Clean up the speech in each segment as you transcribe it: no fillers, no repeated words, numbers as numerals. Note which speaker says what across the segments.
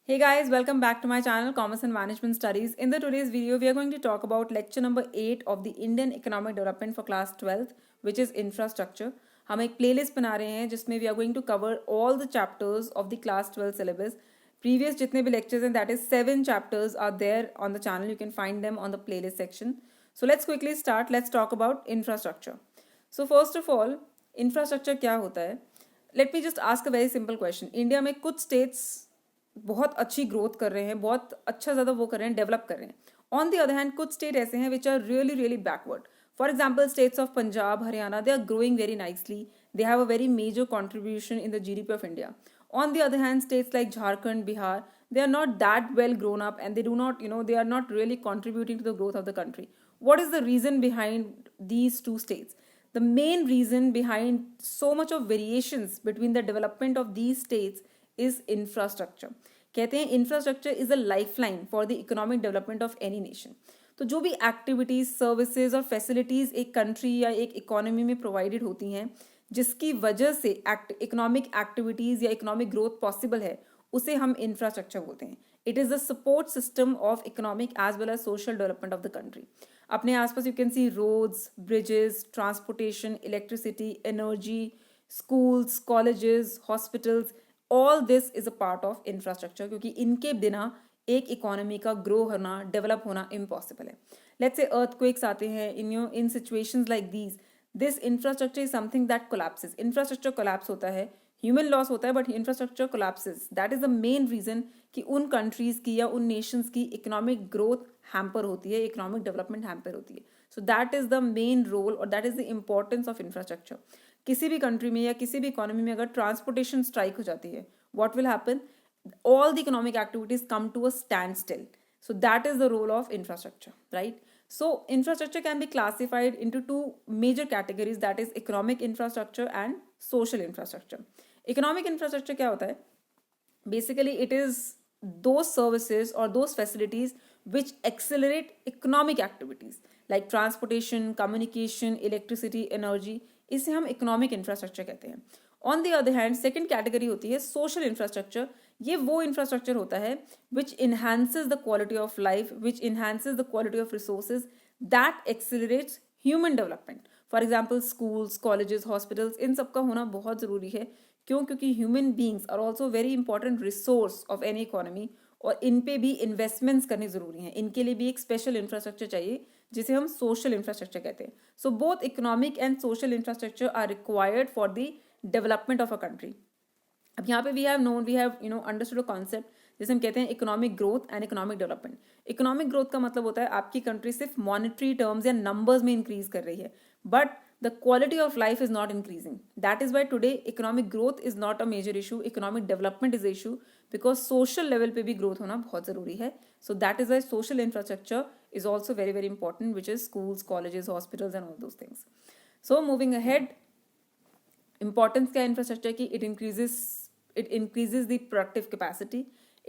Speaker 1: Hey guys, welcome back to my channel Commerce and Management Studies. In the today's video, we are going to talk about lecture number 8 of the Indian Economic Development for class 12th, which is infrastructure. हम एक playlist बना रहे हैं जिसमें we are going to cover all the chapters of the class 12 syllabus. Previous जितने भी lectures हैं, that is 7 chapters are there on the channel. You can find them on the playlist section. So let's quickly start. Let's talk about infrastructure. So first of all, infrastructure क्या होता है? Let me just ask a very simple question. India में कुछ states बहुत अच्छी growth कर रहे हैं, बहुत अच्छा ज़्यादा वो कर रहे हैं, डेवलप कर रहे हैं. ऑन दी अदर हैंड कुछ स्टेट ऐसे हैं which are really really backward. For example states of Punjab, Haryana, they are growing very nicely. They have a very major contribution in the GDP of India. On the other hand, states like Jharkhand, Bihar, they are not that well grown up and they do not, they are not really contributing to the growth of the country. What is the reason behind these two states? The main reason behind so much of variations between the development of these states is infrastructure. कहते हैं infrastructure is a lifeline for the economic development of any nation. तो जो भी activities, services और facilities एक country या एक economy में प्रोवाइडेड होती हैं जिसकी वजह से इकोनॉमिक एक्टिविटीज या इकोनॉमिक ग्रोथ पॉसिबल है, उसे हम इंफ्रास्ट्रक्चर बोलते हैं. It is the support system of economic as well as social development of the country. अपने आसपास you can see roads, bridges, transportation, electricity, energy, schools, colleges, hospitals. All this is a part of infrastructure, क्योंकि इनके बिना एक economy का grow होना, develop होना impossible है. लेट्स से अर्थक्वेक्स आते हैं. In situations like these, this infrastructure is something that collapses. Infrastructure collapse होता है, ह्यूमन लॉस होता है, but infrastructure collapses. That is the main reason कि उन कंट्रीज की या उन नेशंस की इकोनॉमिक ग्रोथ हैम्पर होती है, इकोनॉमिक डेवलपमेंट हैम्पर होती है. So that is the main role और that is the importance of infrastructure. किसी भी कंट्री में या किसी भी इकोनॉमी में अगर ट्रांसपोर्टेशन स्ट्राइक हो जाती है, what will happen? All the economic activities come to a standstill. So that is the role of infrastructure, right? So infrastructure can be classified into two major categories, that is economic infrastructure and social infrastructure. Economic infrastructure क्या होता है? Basically it is those services or those facilities which accelerate economic activities like transportation, communication, electricity, energy. इसे हम economic infrastructure कहते हैं. On the other hand second category होती है social infrastructure. ये वो इंफ्रास्ट्रक्चर होता है which enhances the quality of life, which enhances the quality of resources, that accelerates human development. For example schools, colleges, hospitals, इन सब का होना बहुत ज़रूरी है. क्यों? क्योंकि human beings are also very important resource of any economy और इन पे भी इन्वेस्टमेंट्स करनी ज़रूरी हैं. इनके लिए भी एक स्पेशल इंफ्रास्ट्रक्चर चाहिए जिसे हम सोशल इंफ्रास्ट्रक्चर कहते हैं. So both economic and social infrastructure are required for the development of a country. अब यहाँ पे we have understood a concept जिसे हम कहते हैं economic growth and economic development. Economic growth का मतलब होता है आपकी कंट्री सिर्फ मॉनिटरी टर्म्स या नंबर्स में इंक्रीज कर रही है, but the quality of life is not increasing. That is why today economic growth is not a major issue, economic development is issue, because social level पे भी growth होना बहुत ज़रूरी है. So that is why social infrastructure is also very very important, which is schools, colleges, hospitals and all those things. So moving ahead, importance क्या infrastructure की? It increases the productive capacity,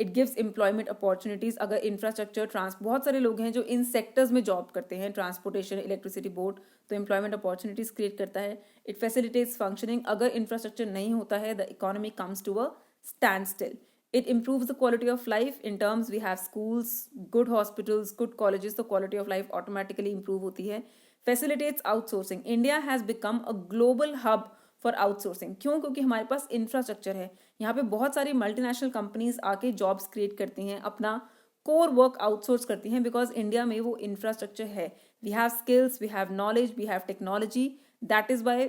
Speaker 1: it gives employment opportunities. अगर infrastructure बहुत सारे लोग हैं जो इन sectors में job करते हैं, transportation, electricity board, तो employment opportunities create करता है. It facilitates functioning. अगर infrastructure नहीं होता है, the economy comes to a standstill. It improves the quality of life in terms we have schools, good hospitals, good colleges, तो quality of life automatically improve होती है. Facilitates outsourcing. India has become a global hub for outsourcing. क्यों? क्योंकि हमारे पास infrastructure है. यहाँ पे बहुत सारी मल्टीनेशनल कंपनीज आके जॉब्स क्रिएट करती हैं, अपना कोर वर्क आउटसोर्स करती हैं, बिकॉज इंडिया में वो इंफ्रास्ट्रक्चर है. We have skills, we have knowledge, we have technology. That is why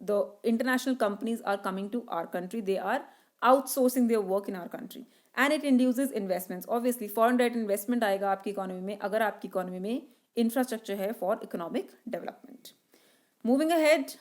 Speaker 1: the international companies are coming to our country. They are outsourcing their work in our country and it induces investments. Obviously foreign direct investment आएगा आपकी economy में अगर आपकी economy में infrastructure है for economic development. Moving ahead,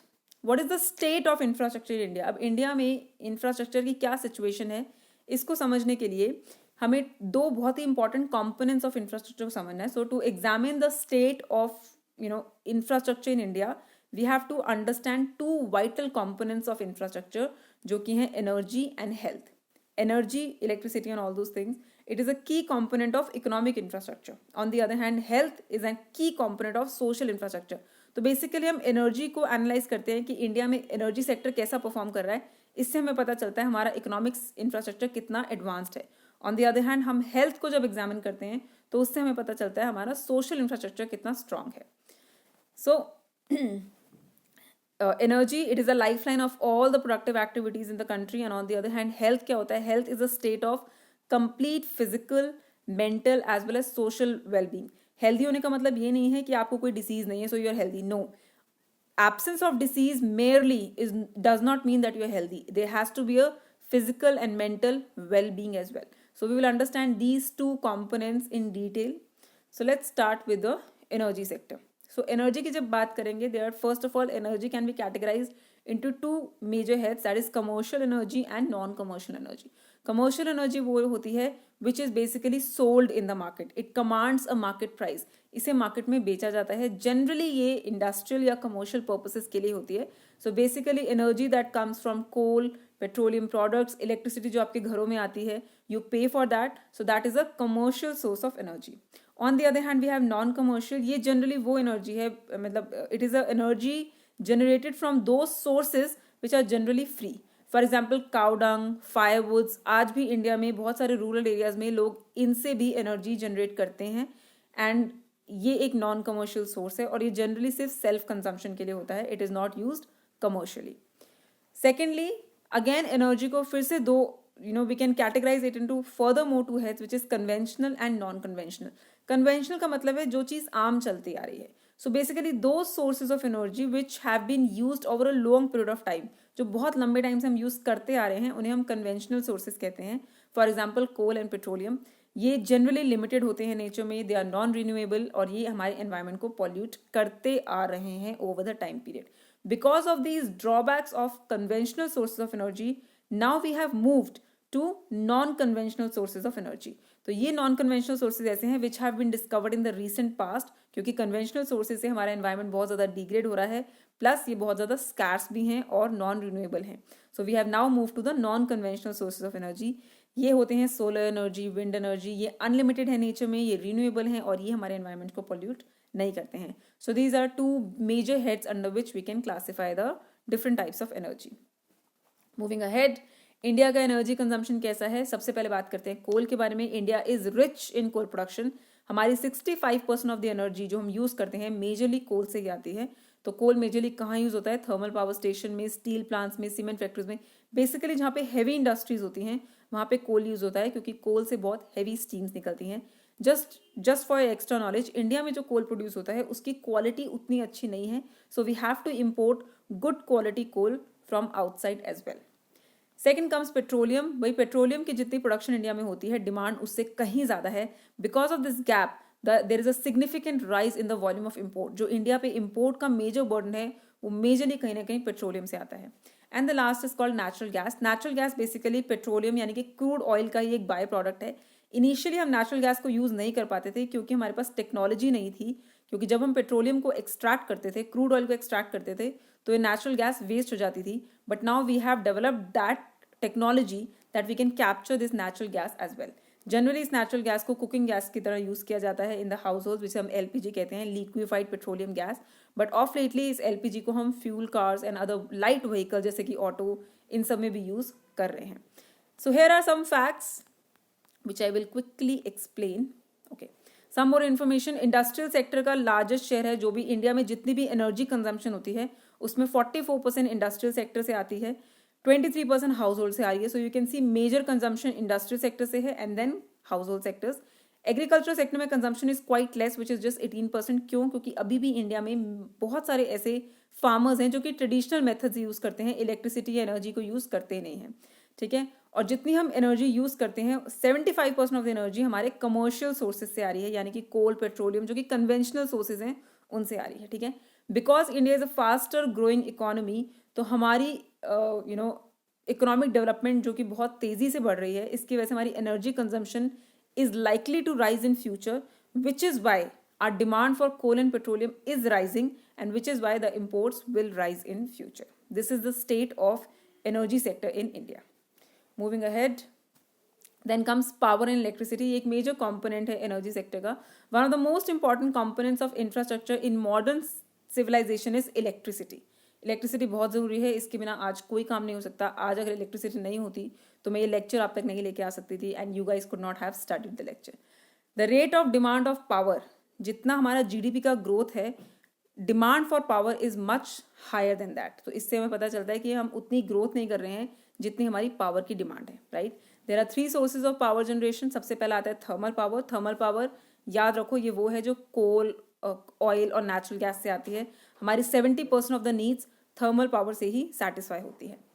Speaker 1: what is the state of infrastructure in India? अब India में infrastructure की क्या सिचुएशन है, इसको समझने के लिए हमें दो बहुत ही इंपॉर्टेंट कॉम्पोनेंट्स ऑफ इंफ्रास्ट्रक्चर को समझना है. So to examine the state of infrastructure in India, we have to understand two vital components of infrastructure जो कि हैं energy and health. Energy, electricity and all those things, it is a key component of economic infrastructure. On the other hand, health is a key component of social infrastructure. तो basically हम energy को analyse करते हैं कि India में energy sector कैसा perform कर रहा है. इससे हमें पता चलता है हमारा इकोनॉमिक्स इंफ्रास्ट्रक्चर कितना एडवांस्ड है. ऑन द अदर हैंड हम हेल्थ को जब एग्जामिन करते हैं तो उससे हमें पता चलता है हमारा सोशल इंफ्रास्ट्रक्चर कितना स्ट्रांग है. सो energy, it is a lifeline of all the productive activities in the country. And on the other hand, health क्या होता है? Health is a state of complete physical, mental as well as social well-being. Healthy होने का मतलब ये नहीं है कि आपको कोई disease नहीं है, so you are healthy. No. Absence of disease merely does not mean that you are healthy. There has to be a physical and mental well-being as well. So we will understand these two components in detail. So let's start with the energy sector. So energy की जब बात करेंगे, there are first of all energy can be categorized into two major heads, that is commercial energy and non-commercial energy. Commercial energy वो होती है which is basically sold in the market. It commands a market price. इसे market में बेचा जाता है. Generally ये industrial या कमर्शियल पर्पसेस के लिए होती है. So basically energy that comes from coal, petroleum products, electricity जो आपके घरों में आती है, you pay for that. So that is a commercial source of energy. On the other hand we have non commercial. ये जनरली वो energy है, मतलब it is a energy generated from दो sources which are generally free. For example cow dung, firewoods. आज भी India में बहुत सारे रूरल एरियाज में लोग इनसे भी एनर्जी जनरेट करते हैं एंड ये एक नॉन कमर्शियल सोर्स है और ये जनरली सिर्फ सेल्फ कंजम्पशन के लिए होता है. It is not used commercially. Secondly again energy को फिर से दो, we can categorize it into furthermore two heads, which is conventional and non-conventional. Conventional का मतलब है जो चीज़ आम चलती आ रही है. So basically those sources of energy which have been used over a long period of time, जो बहुत लंबे टाइम से हम यूज़ करते आ रहे हैं, उन्हें हम conventional sources कहते हैं. For example coal and petroleum. ये जनरली लिमिटेड होते हैं नेचर में, दे आर नॉन रिन्यूएबल और ये हमारे एनवायरनमेंट को पॉल्यूट करते आ रहे हैं over the time period. Because of these drawbacks of conventional sources of energy, now we have moved to non conventional sources of energy. तो ये नॉन कन्वेंशनल सोर्सेज ऐसे हैं which have been discovered in the recent past, क्योंकि conventional sources से हमारा environment बहुत ज़्यादा degrade हो रहा है, प्लस ये बहुत ज़्यादा स्कैर्स भी हैं और नॉन रिन्यूएबल हैं. So we have now move to the non conventional sources of energy. ये होते हैं सोलर एनर्जी, विंड एनर्जी. ये अनलिमिटेड है नेचर में, ये रिन्यूएबल हैं और ये हमारे एनवायरनमेंट को पोल्यूट नहीं करते हैं. So these are two major heads under which we can classify the different types of energy. Moving ahead, India का एनर्जी कंजम्पशन कैसा है? सबसे पहले बात करते हैं कोल के बारे में. India is rich in coal production. हमारी 65% ऑफ द एनर्जी जो हम यूज़ करते हैं मेजरली कोल से ही आती है. तो कोल मेजरली कहाँ यूज़ होता है? थर्मल पावर स्टेशन में, स्टील प्लांट्स में, सीमेंट फैक्ट्रीज में. बेसिकली जहाँ पे हैवी इंडस्ट्रीज होती हैं वहाँ पे कोल यूज़ होता है, क्योंकि कोल से बहुत हैवी स्टीम्स निकलती हैं. Just for extra knowledge, India में जो कोल प्रोड्यूस होता है उसकी क्वालिटी उतनी अच्छी नहीं है. So we have to import good quality coal from outside as well. Second comes petroleum. भाई पेट्रोलियम की जितनी प्रोडक्शन इंडिया में होती है, डिमांड उससे कहीं ज़्यादा है. Because of this gap there is a significant rise in the volume of import. जो इंडिया पे इम्पोर्ट का मेजर बर्डन है वो मेजरली कहीं ना कहीं पेट्रोलियम से आता है. And the last is called natural gas. Natural gas basically petroleum यानी कि क्रूड ऑयल का ही एक बाय प्रोडक्ट है. इनिशियली हम नेचुरल गैस को यूज़ नहीं कर पाते थे क्योंकि हमारे पास टेक्नोलॉजी नहीं थी, क्योंकि जब हम पेट्रोलियम को एक्सट्रैक्ट करते थे, क्रूड ऑयल को एक्सट्रैक्ट करते थे, तो ये नेचुरल गैस वेस्ट हो जाती थी. But now we have developed that technology that we can capture this natural gas as well. Generally इस नेचुरल गैस को कुकिंग गैस की तरह यूज़ किया जाता है इन द हाउस होल्ड, जिसे हम एलपीजी कहते हैं, liquefied petroleum gas. But of lately इस एलपीजी को हम fuel cars and other light vehicle जैसे कि ऑटो, इन सब में भी यूज़ कर रहे हैं. So here are some facts which I will quickly explain. Okay, some more information. Industrial sector का लार्जेस्ट शेयर है. जो भी इंडिया में जितनी भी एनर्जी कंजम्पशन होती है उसमें 44% इंडस्ट्रियल सेक्टर से आती है, 23% हाउस होल्ड से आ रही है. So you can see major consumption industrial sector से है and then household sectors. Agriculture sector में consumption is quite less which is just 18%. क्यों? क्योंकि अभी भी इंडिया में बहुत सारे ऐसे फार्मर्स हैं जो कि ट्रेडिशनल मेथड्स यूज़ करते हैं, इलेक्ट्रिसिटी या एनर्जी को यूज़ करते नहीं हैं. ठीक है, और जितनी हम एनर्जी यूज़ करते हैं 75% ऑफ द एनर्जी हमारे कमर्शियल सोर्सेज से आ रही है, यानी कि कोल, पेट्रोलियम जो कि कन्वेंशनल सोर्सेज हैं उनसे आ रही है. ठीक है, because India is a faster growing economy, तो हमारी इकोनॉमिक डेवलपमेंट जो कि बहुत तेज़ी से बढ़ रही है, इसकी वजह से हमारी energy consumption is likely to rise in future, which is why our demand for coal and petroleum is rising and which is why the imports will rise in future. This is the state of energy sector in India. Moving ahead, then comes power and electricity. एक major component है energy sector का. One of the most important components of infrastructure in modern civilization is electricity. Electricity बहुत ज़रूरी है, इसके बिना आज कोई काम नहीं हो सकता. आज अगर इलेक्ट्रिसिटी नहीं होती तो मैं ये लेक्चर आप तक नहीं लेके आ सकती थी and you guys could not have studied the lecture. The rate of demand of power, जितना हमारा जीडीपी का ग्रोथ है, demand for power is much higher than that. तो इससे हमें पता चलता है कि हम उतनी ग्रोथ नहीं कर रहे हैं जितनी हमारी पावर की डिमांड है, right. There are 3 sources of power generation. सबसे पहला आता है थर्मल पावर. थर्मल पावर याद रखो ये वो है जो कोल, ऑयल और नेचुरल गैस से आती है. हमारी 70% of the needs thermal power से ही सेटिस्फाई होती है.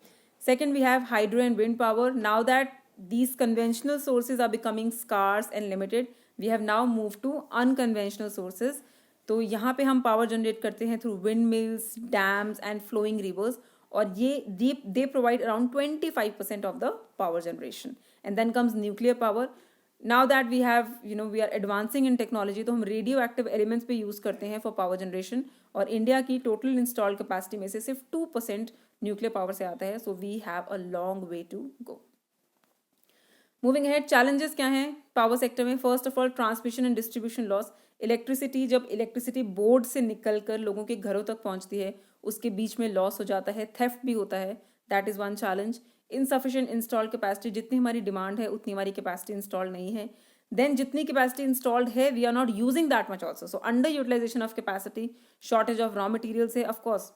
Speaker 1: Second, we have hydro and wind power. Now that these conventional sources are becoming scarce and limited, we have now moved to unconventional sources. तो यहाँ पे हम पावर जनरेट करते हैं through windmills, dams and flowing rivers, और ये they provide around 25% of the power generation. And then comes nuclear power. Now that we have we are advancing in technology, तो हम रेडियो एक्टिव एलिमेंट्स पे use करते हैं for power generation, और India की total installed capacity में से सिर्फ 2% न्यूक्लियर पावर से आता है. So we have a long way to go. Moving ahead, challenges क्या हैं पावर सेक्टर में? First of all, transmission and distribution loss. Electricity जब इलेक्ट्रिसिटी बोर्ड से निकल कर लोगों के घरों तक पहुंचती है, उसके बीच में लॉस हो जाता है, थेफ्ट भी होता है. That is one challenge. Insufficient installed capacity, जितनी हमारी डिमांड है उतनी हमारी कैपेसिटी इंस्टॉल्ड नहीं है. देन जितनी कैपेसिटी इंस्टॉल्ड है we are not using that much also. So under utilisation of capacity, shortage of raw materials है, of course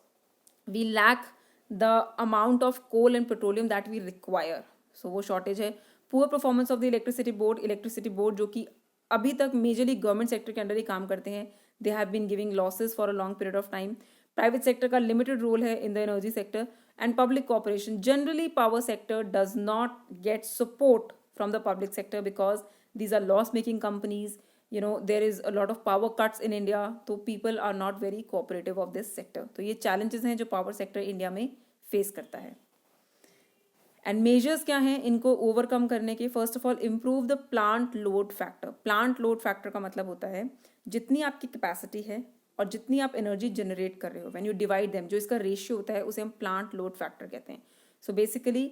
Speaker 1: we lack the amount of coal and petroleum that we require. So वो shortage है. Poor performance of the electricity board जो कि अभी तक majorly government sector के under ही काम करते हैं, they have been giving losses for a long period of time. Private sector का लिमिटेड रोल है in the energy sector. And public corporation, generally power sector does not get support from the public sector because these are loss making companies. There is a lot of power cuts in India, तो people are not very cooperative of this sector. तो ये challenges हैं जो power sector India में face करता है. And measures क्या हैं इनको ओवरकम करने के? First of all, improve the plant load factor. Plant load factor का मतलब होता है जितनी आपकी कैपेसिटी है और जितनी आप एनर्जी जनरेट कर रहे हो, व्हेन यू डिवाइड देम, जो इसका रेशियो होता है उसे हम प्लांट लोड फैक्टर कहते हैं. So basically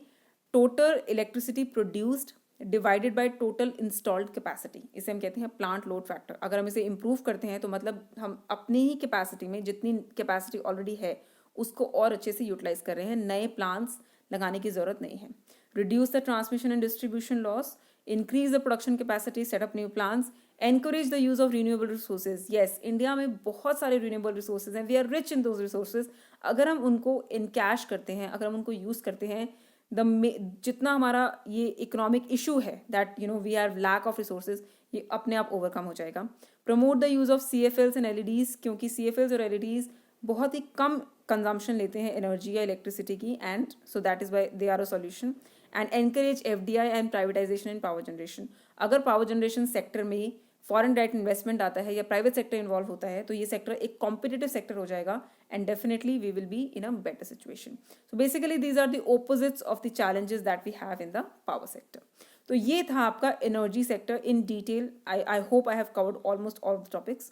Speaker 1: total electricity produced divided by total installed capacity, इसे हम कहते हैं प्लांट लोड फैक्टर. अगर हम इसे इम्प्रूव करते हैं तो मतलब हम अपनी ही कैपेसिटी में जितनी कैपेसिटी ऑलरेडी है उसको और अच्छे से यूटिलाइज कर रहे हैं, नए प्लांट्स लगाने की जरूरत नहीं है. Reduce the transmission and distribution loss, increase the production capacity, set up new plants, encourage the use of renewable resources. Yes, India में बहुत सारे रिन्यूएबल रिसोर्सेज हैं, we are rich in those resources. अगर हम उनको इनकैश करते हैं, अगर हम उनको यूज करते हैं, जितना हमारा ये इकोनॉमिक इशू है that we have lack of resources, ये अपने आप ओवरकम हो जाएगा. Promote the use of CFLs and LEDs, क्योंकि CFLs और LEDs बहुत ही कम कंजम्पशन लेते हैं एनर्जी या इलेक्ट्रिसिटी की, and so that is why they are a solution. And encourage FDI and privatization in power generation. अगर पावर जनरेशन सेक्टर में foreign direct investment आता है या प्राइवेट सेक्टर इन्वॉल्व होता है तो ये सेक्टर एक कॉम्पिटिटिव सेक्टर हो जाएगा and definitely we will be in a better situation. So basically these are the opposites of the challenges that we have in the power sector. तो ये था आपका energy sector in detail. I hope I have covered almost all the topics.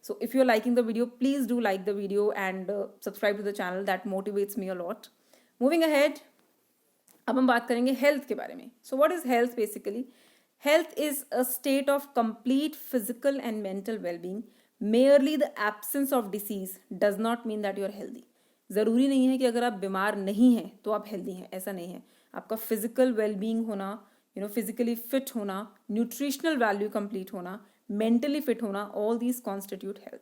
Speaker 1: So if you're liking the video, please do like the video and subscribe to the channel. That motivates me a lot. Moving ahead, अब हम बात करेंगे health के बारे में. So what is health basically? Health is a state of complete physical and mental well-being. Merely the absence of disease does not mean that you are healthy. ज़रूरी नहीं है कि अगर आप बीमार नहीं हैं तो आप हेल्दी हैं, ऐसा नहीं है. आपका फिजिकल वेलबींग होना, फिजिकली फिट होना, न्यूट्रिशनल वैल्यू कंप्लीट होना, मेंटली फिट होना, all these constitute health.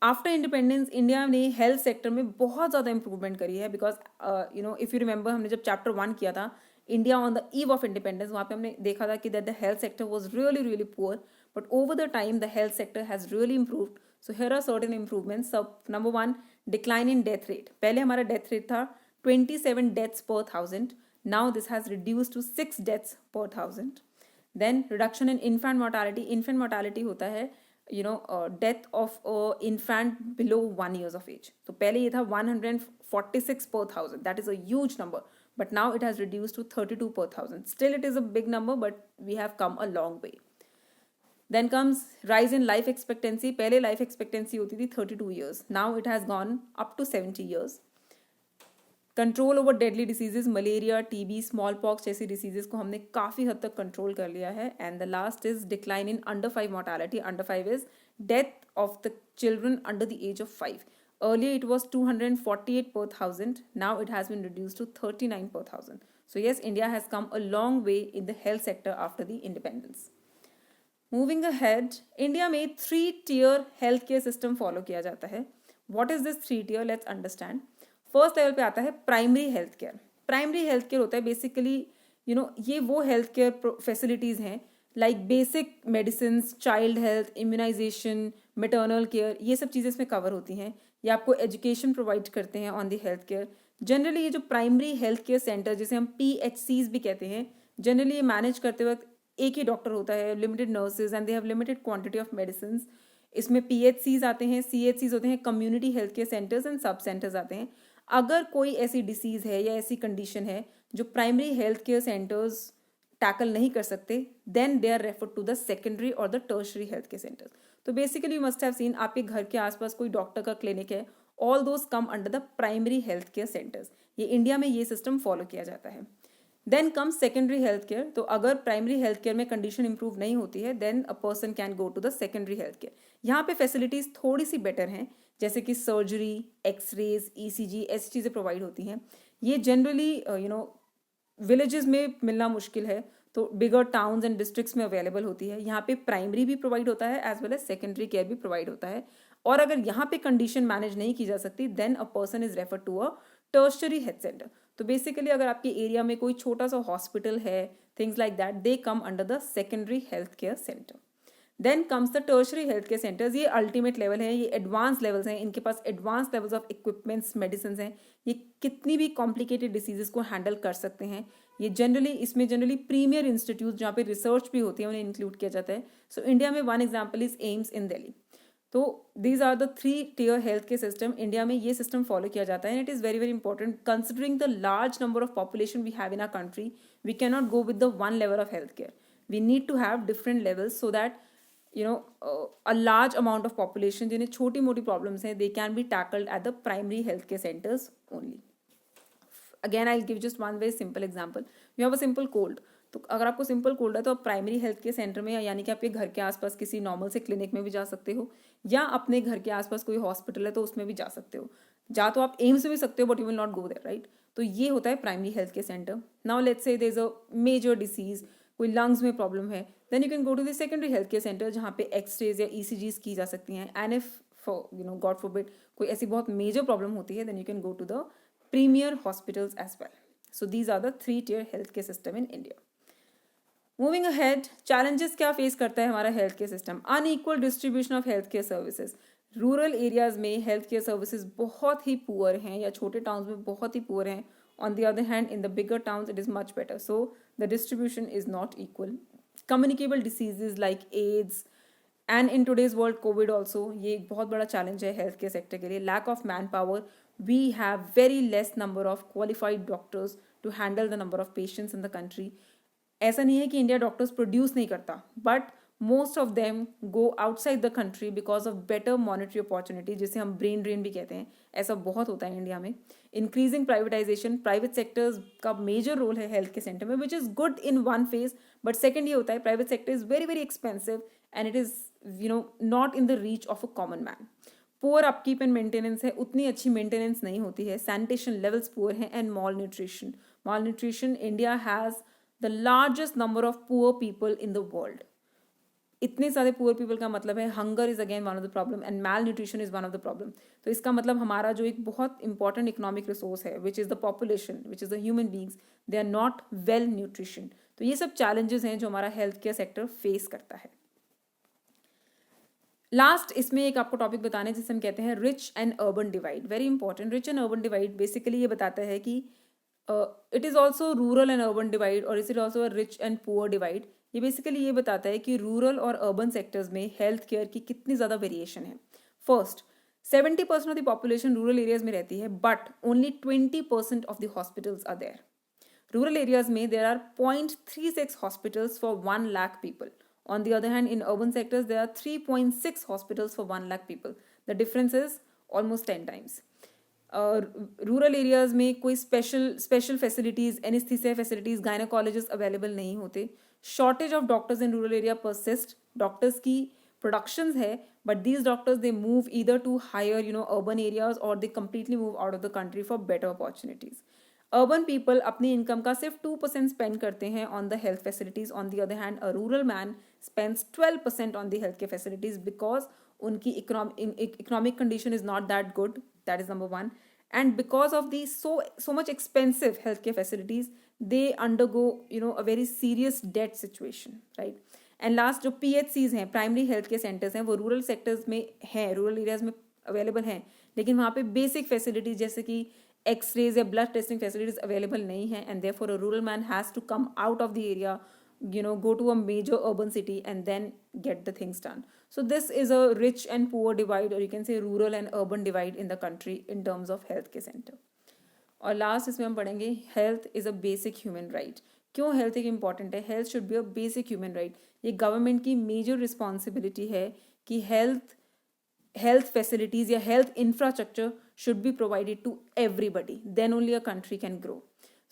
Speaker 1: After independence India ने हेल्थ सेक्टर में बहुत ज़्यादा इंप्रूवमेंट करी है बिकॉज इफ़ यू रिमेंबर हमने जब चैप्टर 1 किया था India on the eve of independence, वहाँ पे हमने देखा था कि that the health sector was really really poor, but over the time the health sector has really improved. So here are certain improvements. Sub number 1, decline in death rate. पहले हमारा death rate था 27 deaths per 1000. Now this has reduce to 6 deaths per 1000. Then reduction in infant mortality. Infant mortality होता है death of infant below 1 years of age. तो पहले ये था 146 per 1000. That is a huge number, but now it has reduce to 32 per 1000. Still it is a big number but we have come a long way. Then comes rise in life expectancy. पहले life expectancy होती थी 32 years. Now it has gone up to 70 years. Control over deadly diseases, malaria, TB, smallpox जैसी diseases को हमने काफ़ी हद तक control कर लिया है. And the last is decline in under 5 mortality. Under 5 is death of the children under the age of 5. Earlier it was 248 per thousand. Now it has been reduced to 39 per thousand. So yes, India has come a long way in the health sector after the independence. Moving ahead, India में 3-tier healthcare system follow किया जाता है. What is this 3-tier? Let's understand. First level पे आता है primary healthcare. Primary healthcare होता है basically ये वो healthcare facilities हैं like basic medicines, child health, immunization, maternal care, ये सब चीज़ें इसमें cover होती हैं. ये आपको education provide करते हैं on the healthcare. Generally ये जो primary healthcare center जिसे हम PHCs भी कहते हैं, generally ये manage करते वक्त एक ही डॉक्टर होता है, limited nurses and they have limited quantity of medicine. इसमें PHCs आते हैं, CHCs होते हैं, community health care centres and सब सेंटर्स आते हैं. अगर कोई ऐसी डिसीज़ है या ऐसी कंडीशन है जो primary health care centres tackle नहीं कर सकते, then they are refer to the secondary और the tertiary health care centres. तो basically you must have seen, आपके घर के आसपास कोई डॉक्टर का क्लिनिक है, all those come under the primary health care centres. ये इंडिया में ये सिस्टम फॉलो किया जाता है. Then comes secondary health care. तो अगर प्राइमरी हेल्थ केयर में कंडीशन इंप्रूव नहीं होती है, then a person can go to the secondary health care. यहाँ पे फैसिलिटीज़ थोड़ी सी बेटर हैं, जैसे कि सर्जरी, एक्सरेज, ECG, ऐसी चीज़ें प्रोवाइड होती हैं. ये जनरली विलेजेस में मिलना मुश्किल है, तो बिगर टाउन्स एंड डिस्ट्रिक्ट्स में अवेलेबल होती है. यहाँ पे प्राइमरी भी प्रोवाइड होता है as well as secondary care भी प्रोवाइड होता है. और अगर यहाँ पे कंडीशन मैनेज नहीं की जा सकती, then a person is refer to a tertiary health centre. तो बेसिकली अगर आपके एरिया में कोई छोटा सा हॉस्पिटल है, things like that, they come under the secondary health care centre. Then comes the tertiary health care centres. ये ultimate level है, ये एडवांस लेवल्स हैं, इनके पास advance levels of equipments, medicine हैं. ये कितनी भी कॉम्प्लिकेटेड डिसीजेस को हैंडल कर सकते हैं. ये इसमें जनरली प्रीमियर इंस्टीट्यूट जहाँ पे रिसर्च भी होती है उन्हें इंक्लूड किया जाता है. सो इंडिया में one example is AIIMS in Delhi. तो दीज are the 3-tier health care system. India में ये सिस्टम फॉलो किया जाता है. And it is very very important considering the large number of population we have in our country. We can not go with the one level of health care. We need to have different levels so that a large amount of population जिन्हें छोटी मोटी problems हैं, they can be tackled at the primary health care centers only. Again, I'll give just one very simple example. You have a simple cold. तो अगर आपको simple cold है तो आप प्राइमरी हेल्थ केयर सेंटर में, यानी कि आपके घर के आसपास किसी नॉर्मल से क्लिनिक में भी जा सकते हो, या अपने घर के आसपास कोई हॉस्पिटल है तो उसमें भी जा सकते हो. जा तो आप एम्स में भी सकते हो, but you will not go there, right. तो ये होता है primary health care centre. Now let's say there is a major disease, कोई लंग्स में प्रॉब्लम है, then you can go to the secondary health care centre जहाँ पे X-rays या ECGs की जा सकती हैं. And if for god forbid कोई ऐसी बहुत मेजर प्रॉब्लम होती है, then you can go to the premiere hospitals as well. So these are the 3-tier health care system in India. Moving ahead, challenges क्या फेस करता है हमारा health care system. Unequal distribution of health care services. Rural areas में health care services बहुत ही poor हैं, या छोटे टाउन्स में बहुत ही पुअर हैं. On the other hand, in the bigger towns, it is much better. So the distribution is not equal. Communicable diseases like AIDS and in today's world COVID also, ये एक बहुत बड़ा challenge है health care sector के लिए. Lack of manpower. We have very less number of qualified doctors to handle the number of patients in the country. ऐसा नहीं है कि इंडिया डॉक्टर्स प्रोड्यूस नहीं करता, but most of them go outside the country because of better monetary opportunity, जिसे हम brain drain भी कहते हैं. ऐसा बहुत होता है इंडिया में. Increasing privatisation. प्राइवेट सेक्टर्स का मेजर रोल है हेल्थ केयर सेंटर में, which is good in one phase, but second ये होता है private sector is very very expensive and it is not in the reach of a common man. Poor upkeep and maintenance है, उतनी अच्छी maintenance नहीं होती है. सैनिटेशन लेवल्स पुअर हैं. And mall nutrition. India has the largest number of poor people in the world. इतने सारे poor people का मतलब है hunger is again one of the problem and malnutrition is one of the problem. तो इसका मतलब हमारा जो एक बहुत इंपॉर्टेंट इकोनॉमिक रिसोर्स है, which is the population, which is the human beings, they are not well nutrition. तो ये सब चैलेंजेस हैं जो हमारा हेल्थ केयर सेक्टर फेस करता है. लास्ट इसमें एक आपको टॉपिक बताना है जिसे हम कहते हैं rich and urban divide. Very important. Rich and urban divide basically ये बताता है कि it is also rural and urban divide और is it also a rich and poor divide. ये बेसिकली ये बताता है कि रूरल और अर्बन सेक्टर्स में हेल्थ केयर की कितनी ज़्यादा वेरिएशन है. First, 70% of the population rural areas में रहती है, but only 20% of the hospitals are there. Rural areas में there are 0.36 hospitals for 1 lakh people. On the other hand, in urban sectors, there are 3.6 hospitals for 1 lakh people. The difference is almost 10 times. Rural areas में कोई special facilities, anaesthesia facilities, gynaecologist available नहीं होते. Shortage of doctors in rural area persist. Doctors की productions है, but these doctors they move either to higher urban areas or they completely move out of the country for better opportunities. Urban people अपनी income का सिर्फ 2% spend करते हैं on the health facilities. On the other hand a rural man spends 12% on the health care facilities because उनकी economic condition is not that good. That is number one. And because of these so much expensive healthcare facilities, they undergo a very serious debt situation, right? And last जो PHCs हैं, primary health care centres हैं, वो rural sectors में हैं, rural areas में available हैं, लेकिन वहाँ पे बेसिक फैसिलिटीज जैसे कि एक्सरेज या ब्लड टेस्टिंग फैसिलिटीज अवेलेबल नहीं है. And therefore a rural man has to come out of the area, go to a major urban city and then get the things done. So this is a rich and poor divide, or you can say rural and urban divide in the country in terms of healthcare center. और last इसमें हम पढ़ेंगे health is a basic human right. क्यों health एक important है? Health should be a basic human right. ये government की major responsibility है कि health facilities या health infrastructure should be provided to everybody, then only a country can grow.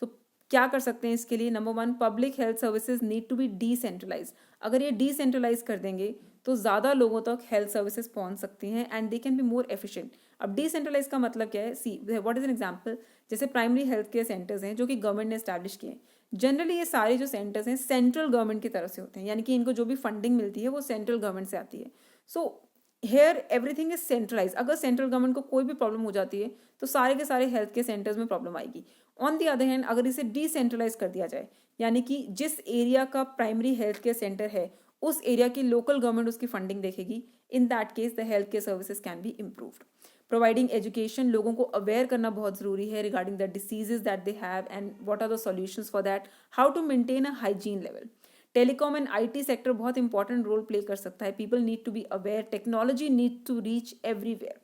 Speaker 1: So क्या कर सकते हैं इसके लिए? Number one, public health services need to be decentralize. अगर ये डिसेंट्रलाइज कर देंगे तो ज़्यादा लोगों तक हेल्थ सर्विसेज पहुंच सकती हैं and they can be more efficient. अब डिसेंट्रलाइज का मतलब क्या है? See what is an example. जैसे प्राइमरी हेल्थ केयर सेंटर्स हैं जो कि गवर्नमेंट ने एस्टैब्लिश किए हैं. जनरली ये सारे जो सेंटर्स हैं सेंट्रल गवर्नमेंट की तरफ से होते हैं, यानी कि इनको जो भी फंडिंग मिलती है वो सेंट्रल गवर्नमेंट से आती है. So here everything is centralize. अगर सेंट्रल गवर्नमेंट को कोई भी प्रॉब्लम हो जाती है तो सारे के सारे हेल्थ केयर सेंटर्स में प्रॉब्लम आएगी. ऑन दी अदर हैंड अगर इसे डिसेंट्रलाइज कर दिया जाए, यानी कि जिस एरिया का प्राइमरी हेल्थ केयर सेंटर है उस एरिया की लोकल गवर्नमेंट उसकी फंडिंग देखेगी, in that case the health care services can be improved. Providing education, लोगों को अवेयर करना बहुत ज़रूरी है regarding the diseases that they have and what are the solutions for that, how to maintain a hygiene level. Telecom and IT sector बहुत important role play कर सकता है. People need to be aware, technology need to reach everywhere.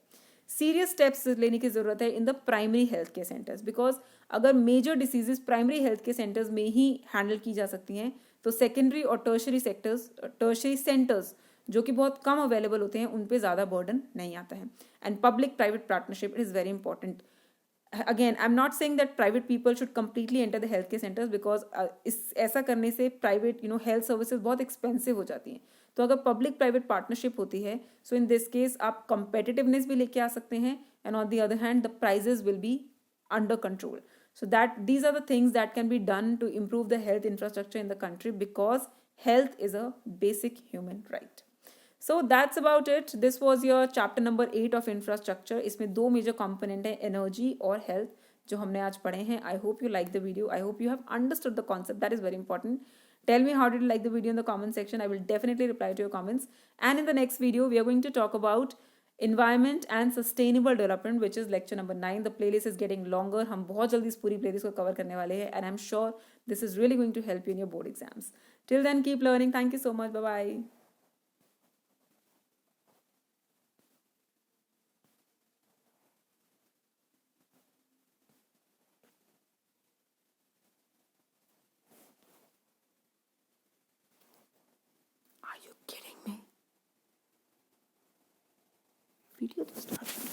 Speaker 1: Serious steps लेने की जरूरत है in the primary health care centres, because अगर major diseases primary health care centres में ही हैंडल की जा सकती हैं तो सेकेंडरी और टर्शरी सेंटर्स जो कि बहुत कम अवेलेबल होते हैं उन पे ज़्यादा बर्डन नहीं आता है. And public private partnership is very important. Again I am not saying that private people should completely enter the health care centres, because इस ऐसा करने से प्राइवेट हेल्थ सर्विसेज बहुत एक्सपेंसिव हो जाती हैं. तो अगर पब्लिक प्राइवेट पार्टनरशिप होती है सो इन दिस केस आप कंपेटिटिवनेस भी लेके आ सकते हैं and on the other hand the prices will be under control. So that these are the things that can be done to improve the health infrastructure in the country, because health is a basic human right. So that's about it. This was your chapter number 8 of infrastructure. इसमें दो major component है, energy और health, जो हमने आज पढ़े हैं. I hope you like the video. I hope you have understood the concept. That is very important. Tell me how did you like the video in the comment section. I will definitely reply to your comments. And in the next video, we are going to talk about environment and sustainable development, which is lecture number 9. The playlist is getting longer. हम बहुत जल्दी इस पूरी playlist को cover करने वाले हैं, and I'm sure this is really going to help you in your board exams. Till then, keep learning. Thank you so much. Bye bye. Are you kidding me? Video to start.